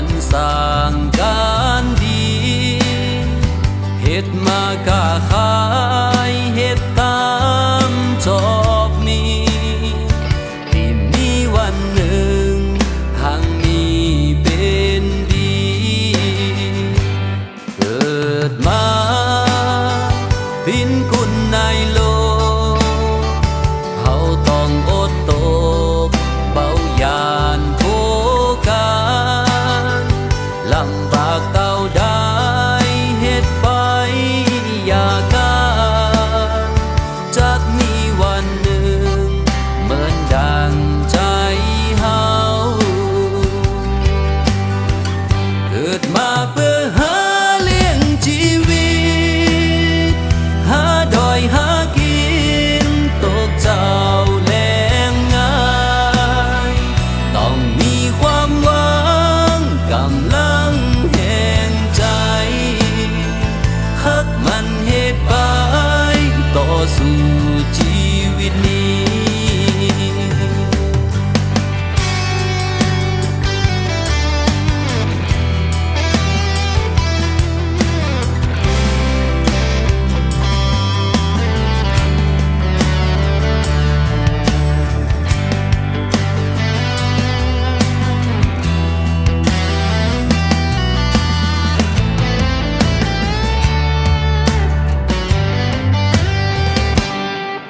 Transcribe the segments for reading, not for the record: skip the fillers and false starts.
มันสร้างการดีเฮ็ดมากะขายเฮ็ดตามชอบมีที่มีวันหนึ่งทางนี้เป็นดีเกิดมาพินกุลในโลกเขาต้องอดตกเบายานโคการลำบากเต้าได้เฮ็ดไปอย่าการจักมีวันหนึ่งเหมือนดังใจเฮาเกิดมาเพื่อหาเลี้ยงชีวิตหาดอยหากินตกเจ้าแรงง่ายต้องมีความหวังกำลังแห่งใจฮักมันเฮ็ดไปต่อสู้ชีวิตนี้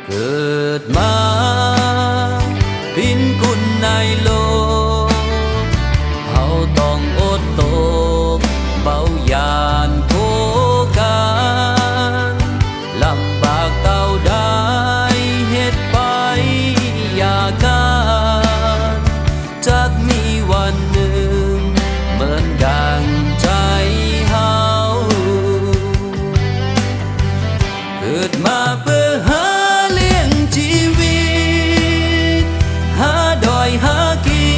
เกิดมาพินกุลในโลกเขาต้องอดตกเบายานโคการลำบากเต้าได้เฮ็ดไปอย่าการจักมีวันหนึ่งเหมือนดังใจเฮาเกิดมาเพื่อหาชีวิตหาดอยหากิ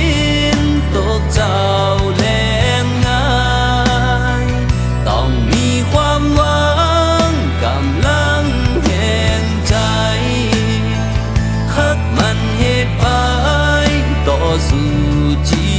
นตกเจ้าแรงง่ายต้องมีความหวังกำลังแห่งใจฮักมันเฮ็ดไปต่อสู้ชี